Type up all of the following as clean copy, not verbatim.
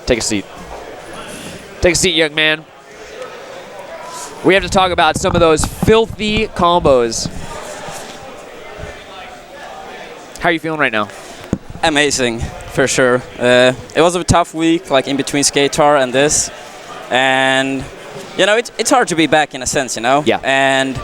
Take a seat. Take a seat, young man. We have to talk about some of those filthy combos. How are you feeling right now? Amazing, for sure. It was a tough week, like in between Skatar and this. And, you know, it's hard to be back in a sense, you know? Yeah.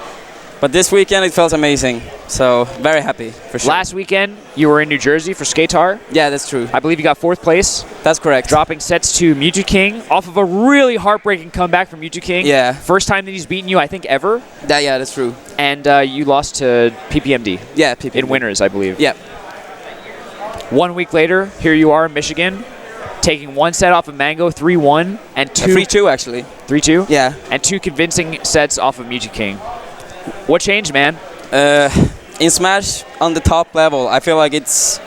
But this weekend it felt amazing. So, very happy, for sure. Last weekend, you were in New Jersey for Skatar. Yeah, that's true. I believe you got 4th place. That's correct. Dropping sets to Mewtwo King off of a really heartbreaking comeback from Mewtwo King. Yeah. First time that he's beaten you, I think, ever. Yeah, that's true. And you lost to PPMD. Yeah, PPMD. In winners, I believe. Yeah. 1 week later, here you are in Michigan, taking 1 set off of Mango, 3-1, and 2... 3-2, actually. 3-2? Yeah. And 2 convincing sets off of Mewtwo King. What changed, man? In Smash, on the top level, I feel like it's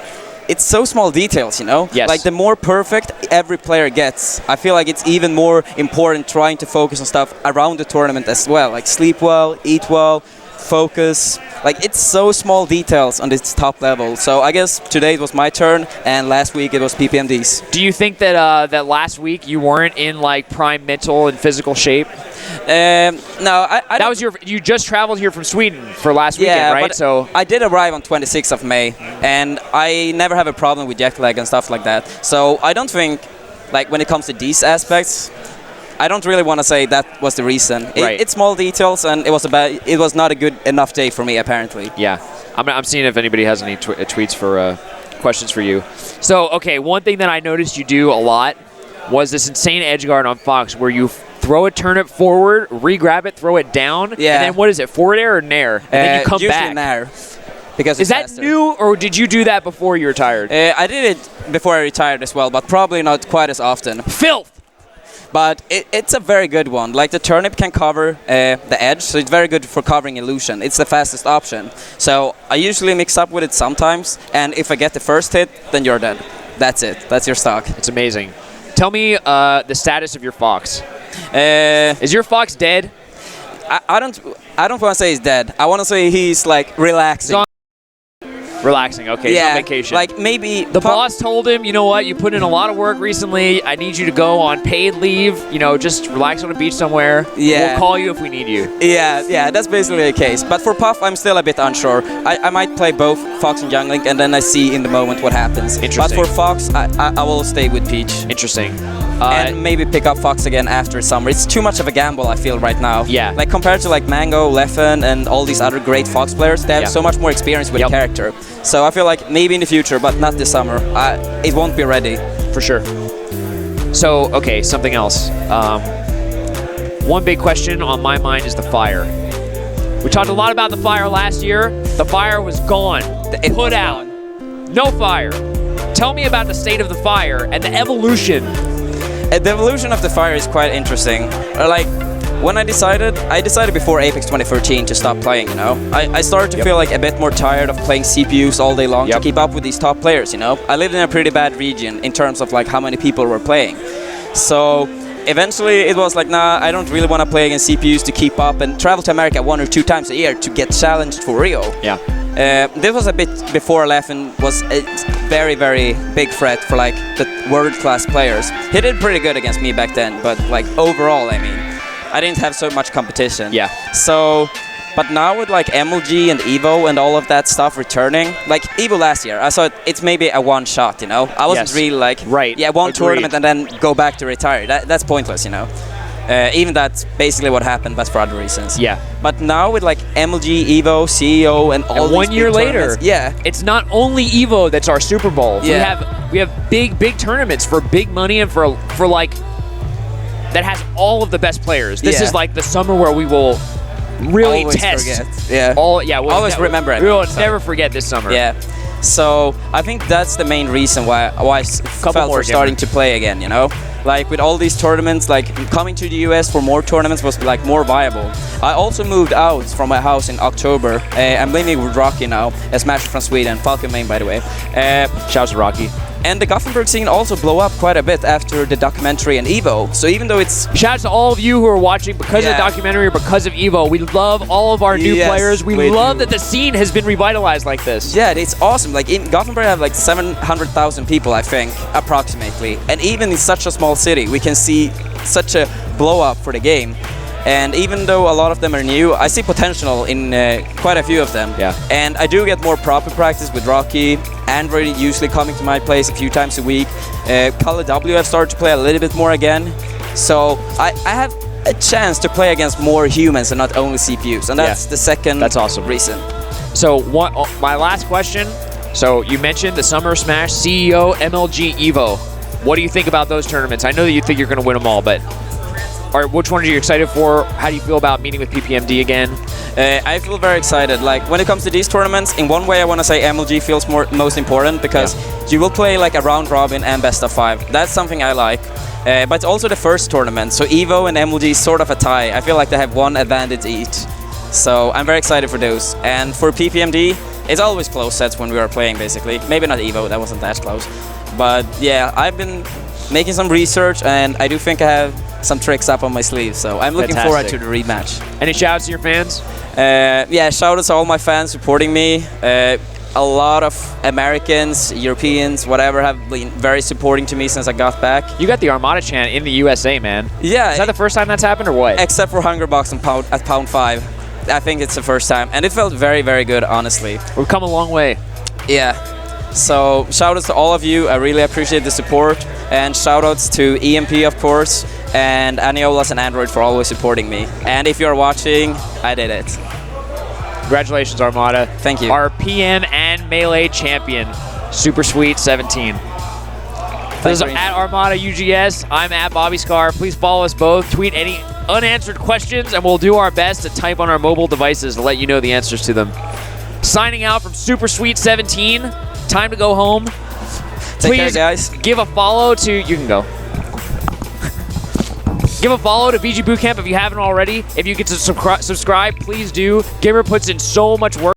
so small details, you know? Yes. Like, the more perfect every player gets, I feel like it's even more important trying to focus on stuff around the tournament as well. Like, sleep well, eat well, focus. Like, it's so small details on this top level. So I guess today it was my turn, and last week it was PPMD's. Do you think that that last week you weren't in, like, prime mental and physical shape? No, I that was you just traveled here from Sweden for last weekend, right? But so I did arrive on 26th of May, and I never have a problem with jet lag and stuff like that. So I don't think, like, when it comes to these aspects, I don't really want to say that was the reason. Right. It's small details, and it was not a good enough day for me, apparently. Yeah, I'm seeing if anybody has any tweets for questions for you. So, okay, one thing that I noticed you do a lot was this insane edge guard on Fox where you throw a turnip forward, re-grab it, throw it down, yeah. And then what is it, forward air or nair? And then you come usually back. Nair. Because is that faster. new, or did you do that before you retired? I did it before I retired as well, but probably not quite as often. Filth! But it's a very good one. Like, the turnip can cover the edge, so it's very good for covering illusion. It's the fastest option. So I usually mix up with it sometimes, and if I get the first hit, then you're dead. That's it. That's your stock. It's amazing. Tell me the status of your Fox. Is your Fox dead? I don't want to say he's dead. I want to say he's, like, relaxing. Relaxing, okay, yeah, he's on vacation. Like, maybe the boss told him, you know what, you put in a lot of work recently, I need you to go on paid leave, you know, just relax on a beach somewhere. Yeah. We'll call you if we need you. Yeah, that's basically the case. But for Puff, I'm still a bit unsure. I might play both Fox and Young Link, and then I see in the moment what happens. Interesting. But for Fox, I will stay with Peach. Interesting. And maybe pick up Fox again after summer. It's too much of a gamble, I feel, right now. Yeah. Like, compared to, like, Mango, Leffen, and all these other great Fox players, they have so much more experience with the character. So I feel like maybe in the future, but not this summer. It won't be ready. For sure. So, okay, something else. One big question on my mind is the fire. We talked a lot about the fire last year. The fire was gone. It put out. No fire. Tell me about the state of the fire and the evolution. The evolution of the fire is quite interesting. Like, when I decided before Apex 2013 to stop playing, you know. I started to feel like a bit more tired of playing CPUs all day long to keep up with these top players, you know. I lived in a pretty bad region in terms of, like, how many people were playing. So eventually it was like, nah, I don't really want to play against CPUs to keep up and travel to America 1 or 2 times a year to get challenged for Rio. Yeah. This was a bit before Leffen was a very, very big threat for, like, the world-class players. He did pretty good against me back then, but, like, overall, I mean, I didn't have so much competition. Yeah. So, but now with, like, MLG and Evo and all of that stuff returning, like Evo last year, I saw it's maybe a one shot, you know. I wasn't really like, one tournament and then go back to retire. That's pointless, you know. Even that's basically what happened, but for other reasons. Yeah. But now with, like, MLG, Evo, CEO, and all and 1 year later, it's not only Evo that's our Super Bowl. Yeah. We have big tournaments for big money and for like that has all of the best players. This is like the summer where we will really always test. Forget. Yeah. We'll always remember it. We will never forget this summer. Yeah. So I think that's the main reason why I felt for starting to play again, you know? Like, with all these tournaments, like, coming to the US for more tournaments was, like, more viable. I also moved out from my house in October. I'm living with Rocky now, a smasher from Sweden, Falcon main, by the way. Shouts to Rocky. And the Gothenburg scene also blew up quite a bit after the documentary and EVO. So even though it's... Shout out to all of you who are watching because of the documentary or because of EVO. We love all of our new players. We love that the scene has been revitalized like this. Yeah, it's awesome. Like in Gothenburg, I have like 700,000 people, I think, approximately. And even in such a small city, we can see such a blow up for the game. And even though a lot of them are new, I see potential in quite a few of them. Yeah. And I do get more proper practice with Rocky. Android usually coming to my place a few times a week. Call of W I've started to play a little bit more again. So I have a chance to play against more humans and not only CPUs. And that's the second reason. So my last question. So you mentioned the Summer Smash CEO MLG EVO. What do you think about those tournaments? I know that you think you're going to win them all, but which ones are you excited for? How do you feel about meeting with PPMD again? I feel very excited. Like when it comes to these tournaments, in one way I want to say MLG feels most important because you will play like a round robin and best of 5. That's something I like. But it's also the first tournament, so EVO and MLG is sort of a tie. I feel like they have one advantage each. So I'm very excited for those. And for PPMD, it's always close sets when we are playing basically. Maybe not EVO, that wasn't that close. But yeah, I've been making some research and I do think I have some tricks up on my sleeve, so I'm looking forward to the rematch. Any shouts to your fans? Yeah, shout outs to all my fans supporting me. A lot of Americans, Europeans, whatever, have been very supporting to me since I got back. You got the Armada chant in the USA, man. Yeah. Is that the first time that's happened or what? Except for Hungerbox and at Pound 5. I think it's the first time, and it felt very, very good, honestly. We've come a long way. Yeah. So shout outs to all of you. I really appreciate the support. And shout outs to EMP, of course, and Aniolas and Android for always supporting me. And if you're watching, I did it. Congratulations, Armada. Thank you. Our PM and Melee champion, Super Sweet 17. This is at Armada UGS. I'm at Bobby Scar. Please follow us both. Tweet any unanswered questions, and we'll do our best to type on our mobile devices to let you know the answers to them. Signing out from Super Sweet 17. Time to go home. Take care, guys. Give a follow to... You can go. Give a follow to VGBootCamp if you haven't already. If you get to subscribe, please do. GimR puts in so much work.